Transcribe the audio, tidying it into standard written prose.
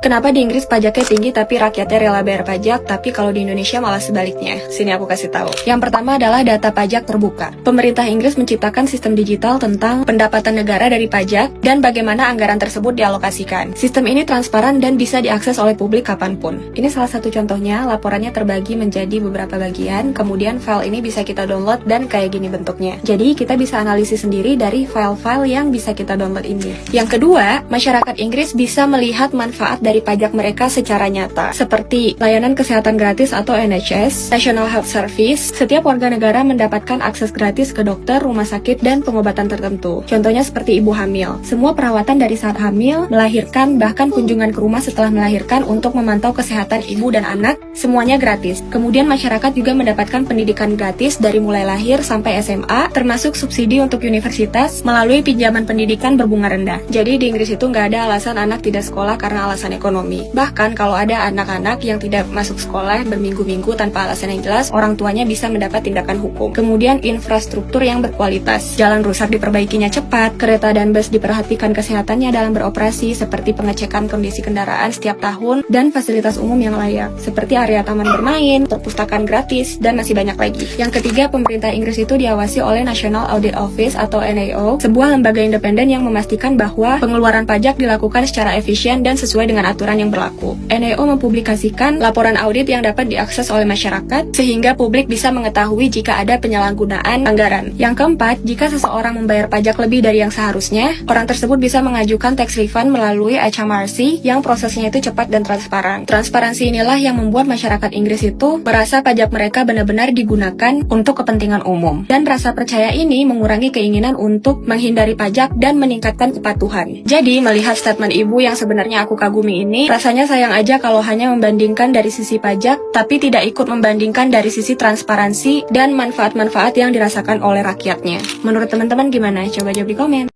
Kenapa di Inggris pajaknya tinggi tapi rakyatnya rela bayar pajak, tapi kalau di Indonesia malah sebaliknya? Sini aku kasih tahu. Yang pertama adalah data pajak terbuka. Pemerintah Inggris menciptakan sistem digital tentang pendapatan negara dari pajak dan bagaimana anggaran tersebut dialokasikan. Sistem ini transparan dan bisa diakses oleh publik kapanpun. Ini salah satu contohnya, laporannya terbagi menjadi beberapa bagian, kemudian file ini bisa kita download dan kayak gini bentuknya. Jadi kita bisa analisis sendiri dari file-file yang bisa kita download ini. Yang kedua, masyarakat Inggris bisa melihat manfaat dari pajak mereka secara nyata, seperti layanan kesehatan gratis atau NHS, National Health Service. Setiap warga negara mendapatkan akses gratis ke dokter, rumah sakit, dan pengobatan tertentu. Contohnya seperti ibu hamil. Semua perawatan dari saat hamil, melahirkan, bahkan kunjungan ke rumah setelah melahirkan untuk memantau kesehatan ibu dan anak, semuanya gratis. Kemudian masyarakat juga mendapatkan pendidikan gratis dari mulai lahir sampai SMA, termasuk subsidi untuk universitas melalui pinjaman pendidikan berbunga rendah. Jadi di Inggris itu nggak ada alasan anak tidak sekolah karena alasan ekonomi. Bahkan kalau ada anak-anak yang tidak masuk sekolah berminggu-minggu tanpa alasan yang jelas, orang tuanya bisa mendapat tindakan hukum. Kemudian infrastruktur yang berkualitas. Jalan rusak diperbaikinya cepat, kereta dan bus diperhatikan kesehatannya dalam beroperasi seperti pengecekan kondisi kendaraan setiap tahun, dan fasilitas umum yang layak, seperti area taman bermain, perpustakaan gratis, dan masih banyak lagi. Yang ketiga, pemerintah Inggris itu diawasi oleh National Audit Office atau NAO, sebuah lembaga independen yang memastikan bahwa pengeluaran pajak dilakukan secara efisien dan sesuai dengan aturan yang berlaku. NAO mempublikasikan laporan audit yang dapat diakses oleh masyarakat, sehingga publik bisa mengetahui jika ada penyalahgunaan anggaran. Yang keempat, jika seseorang membayar pajak lebih dari yang seharusnya, orang tersebut bisa mengajukan tax refund melalui HMRC yang prosesnya itu cepat dan transparan. Transparansi inilah yang membuat masyarakat Inggris itu merasa pajak mereka benar-benar digunakan untuk kepentingan umum. Dan rasa percaya ini mengurangi keinginan untuk menghindari pajak dan meningkatkan kepatuhan. Jadi, melihat statement ibu yang sebenarnya aku kagumi ini, rasanya sayang aja kalau hanya membandingkan dari sisi pajak, tapi tidak ikut membandingkan dari sisi transparansi dan manfaat-manfaat yang dirasakan oleh rakyatnya. Menurut teman-teman gimana? Coba jawab di komen.